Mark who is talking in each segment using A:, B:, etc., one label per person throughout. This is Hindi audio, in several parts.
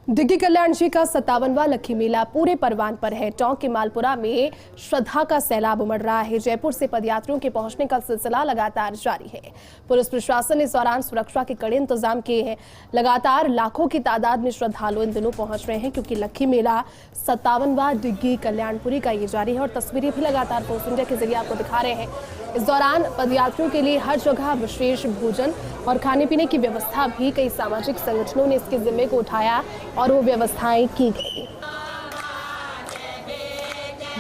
A: डिग्गी कल्याण जी का 57वां लक्खी मेला पूरे परवान पर है। टोंक के मालपुरा में श्रद्धा का सैलाब उमड़ रहा है। जयपुर से पदयात्रियों के पहुंचने का सिलसिला लगातार जारी है। पुलिस प्रशासन ने इस दौरान सुरक्षा के कड़े इंतजाम किए हैं। लगातार लाखों की तादाद में श्रद्धालु इन दिनों पहुंच रहे हैं, क्योंकि लक्खी मेला 57वां डिग्गी कल्याणपुरी का ये जारी है और तस्वीरें भी लगातार पोस्ट इंडिया के जरिए आपको दिखा रहे हैं। इस दौरान पदयात्रियों के लिए हर जगह विशेष भोजन और खाने पीने की व्यवस्था भी कई सामाजिक संगठनों ने इसके जिम्मे को उठाया और वो व्यवस्थाएं की गई।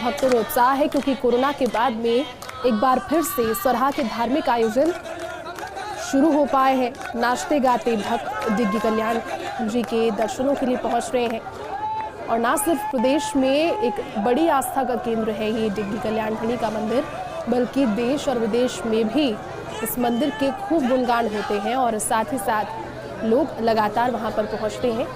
A: भक्तों में उत्साह है, क्योंकि कोरोना के बाद में एक बार फिर से सरहा के धार्मिक आयोजन शुरू हो पाए हैं। नाचते गाते भक्त डिग्गी कल्याण जी के दर्शनों के लिए पहुंच रहे हैं और न सिर्फ प्रदेश में एक बड़ी आस्था का केंद्र है ये डिग्गी कल्याण धनी का मंदिर, बल्कि देश और विदेश में भी इस मंदिर के खूब गुणगान होते हैं और साथ ही साथ लोग लगातार वहां पर पहुंचते हैं।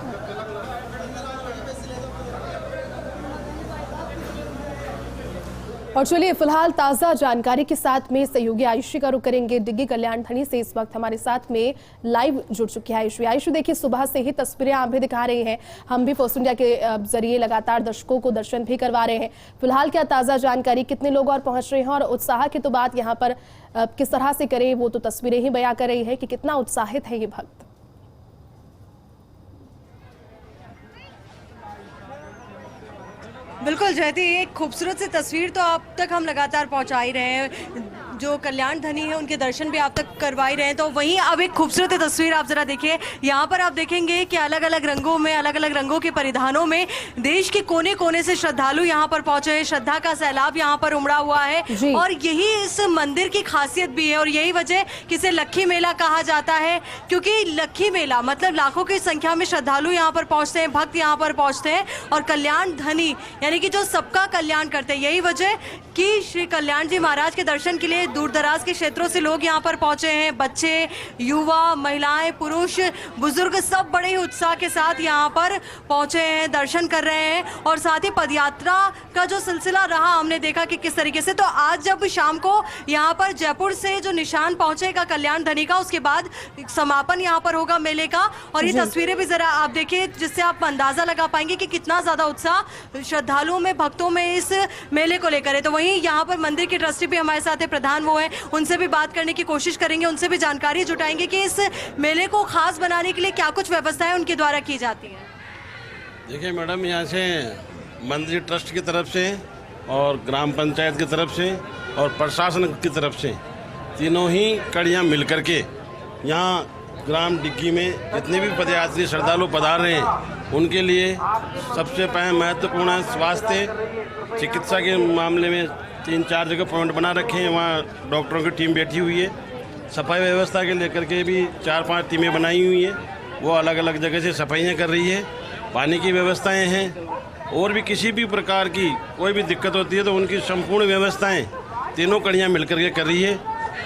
A: और चलिए फिलहाल ताजा जानकारी के साथ में सहयोगी आयुषी का रुख करेंगे। डिग्गी कल्याण धनी से इस वक्त हमारे साथ में लाइव जुड़ चुकी है आयुषी। देखिए, सुबह से ही तस्वीरें आप भी दिखा रही हैं, हम भी पोस्ट इंडिया के जरिए लगातार दर्शकों को दर्शन भी करवा रहे हैं। फिलहाल क्या ताजा जानकारी, कितने लोग और पहुंच रहे हैं और उत्साह की तो बात यहाँ पर किस तरह से करें वो तो तस्वीरें ही बयां कर रही है कि कितना उत्साहित है ये भक्त।
B: बिल्कुल जयती, एक खूबसूरत सी तस्वीर तो आप तक हम लगातार पहुंचा ही रहे हैं। जो कल्याण धनी है उनके दर्शन भी आप तक करवा ही रहे हैं। तो वहीं अब एक खूबसूरत तस्वीर आप जरा देखिए। यहाँ पर आप देखेंगे कि अलग अलग रंगों में, अलग अलग रंगों के परिधानों में देश के कोने कोने से श्रद्धालु यहाँ पर पहुंचे हैं। श्रद्धा का सैलाब यहाँ पर उमड़ा हुआ है और यही इस मंदिर की खासियत भी है और यही वजह कि इसे लक्खी मेला कहा जाता है, क्योंकि लक्खी मेला मतलब लाखों की संख्या में श्रद्धालु यहाँ पर पहुंचते हैं, भक्त यहाँ पर पहुंचते हैं और कल्याण धनी यानी कि जो सबका कल्याण करते हैं। यही वजह कि श्री कल्याण जी महाराज के दर्शन के लिए दूर दराज के क्षेत्रों से लोग यहाँ पर पहुंचे हैं। बच्चे, युवा, महिलाएं, पुरुष, बुजुर्ग सब बड़े ही उत्साह के साथ यहाँ पर पहुंचे हैं, दर्शन कर रहे हैं। और साथ ही पदयात्रा का जो सिलसिला रहा हमने देखा कि किस तरीके से, तो आज जब शाम को यहाँ पर जयपुर से जो निशान पहुंचेगा कल्याण धनी का, उसके बाद समापन यहाँ पर होगा मेले का। और ये तस्वीरें भी जरा आप देखिए, जिससे आप अंदाजा लगा पाएंगे कि कितना ज्यादा उत्साह श्रद्धालुओं में, भक्तों में इस मेले को लेकर है। तो वहीं यहाँ पर मंदिर के ट्रस्टी भी हमारे साथ है, प्रधान वो है, उनसे भी बात करने की कोशिश करेंगे, उनसे भी जानकारी जुटाएंगे कि इस मेले को खास बनाने के लिए क्या कुछ व्यवस्थाएं उनके द्वारा की जाती हैं।
C: देखिए मैडम, यहाँ से मंदिर ट्रस्ट की तरफ से और ग्राम पंचायत की तरफ से और प्रशासन की तरफ से तीनों ही कड़ियाँ मिलकर के यहाँ ग्राम डिग्गी में जितने भी पदयात्री श्रद्धालु पधार रहे हैं उनके लिए सबसे पहले महत्वपूर्ण है स्वास्थ्य चिकित्सा के मामले में 3-4 जगह पॉइंट बना रखे हैं। वहाँ डॉक्टरों की टीम बैठी हुई है। सफाई व्यवस्था के लेकर के भी 4-5 टीमें बनाई हुई हैं, वो अलग अलग जगह से सफाइयाँ कर रही है। पानी की व्यवस्थाएं हैं और भी किसी भी प्रकार की कोई भी दिक्कत होती है तो उनकी संपूर्ण व्यवस्थाएं तीनों कड़ियाँ मिल करके कर रही है।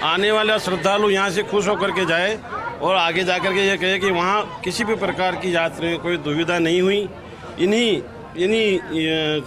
C: आने वाला श्रद्धालु यहाँ से खुश होकर के जाए और आगे जा कर के ये कहे कि वहाँ किसी भी प्रकार की यात्रा में कोई दुविधा नहीं हुई। इन्हीं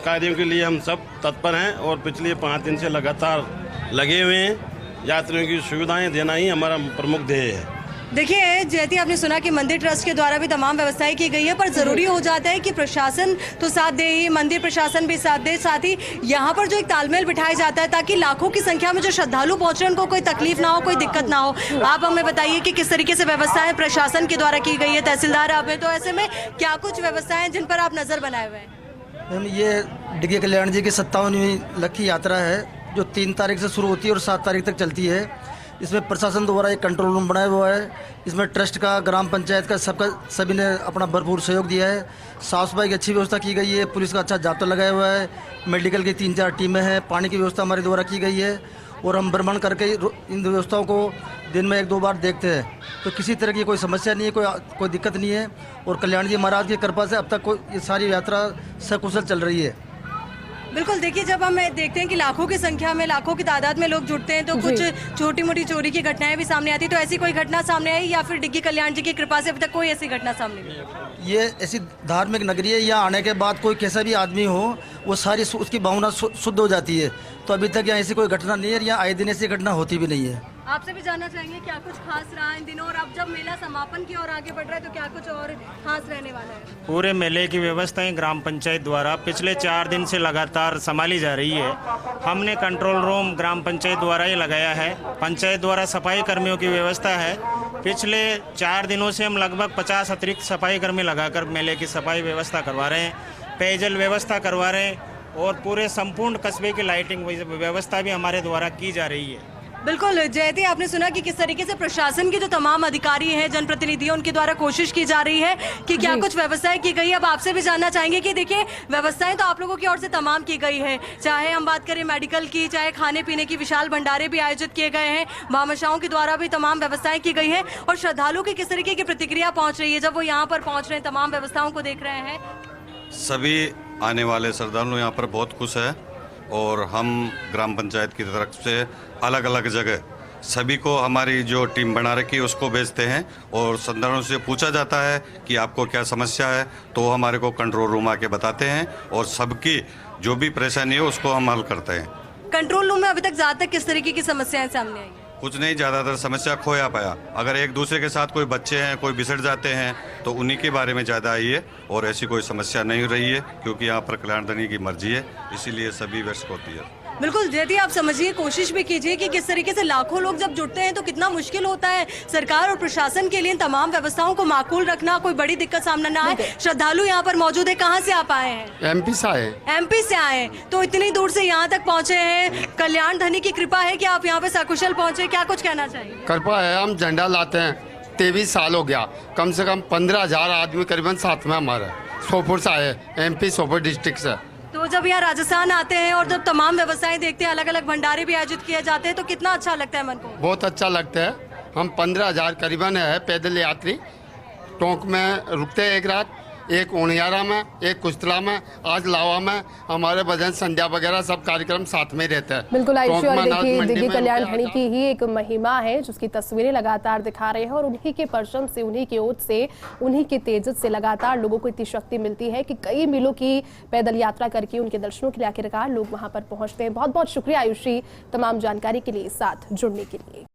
C: कार्यों के लिए हम सब तत्पर हैं और पिछले 5 दिन से लगातार लगे हुए हैं। यात्रियों की सुविधाएं देना ही हमारा प्रमुख ध्येय है।
B: देखिए जयती, आपने सुना कि मंदिर ट्रस्ट के द्वारा भी तमाम व्यवस्थाएं की गई है, पर जरूरी हो जाता है कि प्रशासन तो साथ दे ही, मंदिर प्रशासन भी साथ दे, साथ ही यहाँ पर जो एक तालमेल बिठाया जाता है ताकि लाखों की संख्या में जो श्रद्धालु पहुंच रहे हैं उनको कोई तकलीफ ना हो, कोई दिक्कत ना हो। आप हमें बताइए कि किस तरीके से व्यवस्थाएं प्रशासन के द्वारा की गई है। तहसीलदार आप हैं, तो ऐसे में क्या कुछ व्यवस्थाएं जिन पर आप नजर बनाए हुए हैं?
D: मैम, ये डिग्गी कल्याण जी की 57वीं लक्खी यात्रा है जो 3 तारीख से शुरू होती है और 7 तारीख तक चलती है। इसमें प्रशासन द्वारा एक कंट्रोल रूम बनाया हुआ है। इसमें ट्रस्ट का, ग्राम पंचायत का, सभी ने अपना भरपूर सहयोग दिया है। साफ सफाई की अच्छी व्यवस्था की गई है। पुलिस का अच्छा जाब्ता लगाया हुआ है। मेडिकल की 3-4 टीमें हैं। पानी की व्यवस्था हमारे द्वारा की गई है और हम भ्रमण करके इन व्यवस्थाओं को दिन में 1-2 बार देखते हैं, तो किसी तरह की कोई समस्या नहीं है, कोई दिक्कत नहीं है। और कल्याण जी महाराज की कृपा से अब तक ये सारी यात्रा सकुशल चल रही है।
B: बिल्कुल, देखिए जब हम देखते हैं कि लाखों की संख्या में, लाखों की तादाद में लोग जुटते हैं तो कुछ छोटी मोटी चोरी की घटनाएं भी सामने आती है। तो ऐसी कोई घटना सामने आई या फिर डिग्गी कल्याण जी की कृपा से अभी तक कोई ऐसी घटना सामने नहीं आई?
D: ये ऐसी धार्मिक नगरी है, यहाँ आने के बाद कोई कैसा भी आदमी हो वो सारी उसकी भावना शुद्ध हो जाती है। तो अभी तक यहाँ ऐसी कोई घटना नहीं है, यहाँ आए दिन ऐसी घटना होती भी नहीं है।
B: आपसे भी जानना चाहेंगे क्या कुछ खास रहा इन दिनों, और अब जब मेला समापन की ओर आगे बढ़ रहा है तो क्या कुछ और खास रहने वाला है?
E: पूरे मेले की व्यवस्थाएं ग्राम पंचायत द्वारा पिछले 4 दिन से लगातार संभाली जा रही है। हमने कंट्रोल रूम ग्राम पंचायत द्वारा ही लगाया है। पंचायत द्वारा सफाई कर्मियों की व्यवस्था है। पिछले 4 दिनों से हम लगभग 50 अतिरिक्त सफाई कर्मी लगाकर मेले की सफाई व्यवस्था करवा रहे हैं, पेयजल व्यवस्था करवा रहे हैं और पूरे संपूर्ण कस्बे की लाइटिंग व्यवस्था भी हमारे द्वारा की जा रही है।
B: बिल्कुल जयती, आपने सुना कि किस तरीके से प्रशासन के जो तमाम अधिकारी हैं, जनप्रतिनिधि, उनके द्वारा कोशिश की जा रही है कि क्या कुछ व्यवस्थाएं की गई। अब आपसे भी जानना चाहेंगे कि देखिए व्यवस्थाएं तो आप लोगों की ओर से तमाम की गई है, चाहे हम बात करें मेडिकल की, चाहे खाने पीने की विशाल भंडारे भी आयोजित किए गए हैं, भामाशाहों के द्वारा भी तमाम व्यवस्थाएं की गई है। और श्रद्धालु की किस तरीके की प्रतिक्रिया पहुंच रही है जब वो यहाँ पर पहुंच रहे हैं, तमाम व्यवस्थाओं को देख रहे हैं?
F: सभी आने वाले श्रद्धालु यहाँ पर बहुत खुश है और हम ग्राम पंचायत की तरफ से अलग अलग जगह सभी को हमारी जो टीम बना रखी है उसको भेजते हैं और श्रद्धालुओं से पूछा जाता है कि आपको क्या समस्या है, तो हमारे को कंट्रोल रूम आके बताते हैं और सबकी जो भी परेशानी है उसको हम हल करते हैं।
B: कंट्रोल रूम में अभी तक ज़्यादा किस तरीके की समस्याएं सामने आई?
F: कुछ नहीं, ज़्यादातर समस्या खोया पाया। अगर एक दूसरे के साथ कोई बच्चे हैं, कोई बिछड़ जाते हैं तो उन्हीं के बारे में ज़्यादा आई है और ऐसी कोई समस्या नहीं रही है क्योंकि यहाँ पर कल्याण धनी की मर्जी है, इसीलिए सभी व्यस्त होती है।
B: बिल्कुल जयती, आप समझिए, कोशिश भी कीजिए कि किस तरीके से लाखों लोग जब जुटते हैं तो कितना मुश्किल होता है सरकार और प्रशासन के लिए तमाम व्यवस्थाओं को माकूल रखना, कोई बड़ी दिक्कत सामने ना आए। श्रद्धालु यहाँ पर मौजूद है, कहाँ से आप आए हैं?
G: एमपी से आए।
B: एमपी से आए, तो इतनी दूर से यहाँ तक पहुँचे हैं, कल्याण धनी की कृपा है कि आप यहाँ पे सकुशल पहुँचे, क्या कुछ कहना चाहिए?
G: कृपा है, हम झंडा लाते हैं 23 साल हो गया, कम से कम 15,000 आदमी करीबन साथ में हमारे सोपुर से आए, एमपी सोपुर डिस्ट्रिक्ट से।
B: तो जब यहाँ राजस्थान आते हैं और जब तमाम व्यवस्थाएं देखते हैं, अलग अलग भंडारे भी आयोजित किए जाते हैं, तो कितना अच्छा लगता है मन को?
G: बहुत अच्छा लगता है। हम 15,000 करीबन है पैदल यात्री, टोंक में रुकते हैं एक रात, एक उनियारा में, एक कुश्तला में, आज लावा में। हमारे भजन संध्या वगैरह सब कार्यक्रम साथ में रहते हैं।
A: बिल्कुल आयुषी, और देखिए
G: मंडी
A: दिव्य
G: में
A: कल्याण धनी की ही एक महिमा है जिसकी तस्वीरें लगातार दिखा रहे हैं और उन्हीं के परचम से, उन्हीं के ओज से, उन्हीं के तेजस से लगातार लोगों को इतनी शक्ति मिलती है कि कई मीलों की पैदल यात्रा करके उनके दर्शनों के लिए आखिरकार लोग वहां पर पहुंचते हैं। बहुत बहुत शुक्रिया आयुषी तमाम जानकारी के लिए साथ जुड़ने के लिए।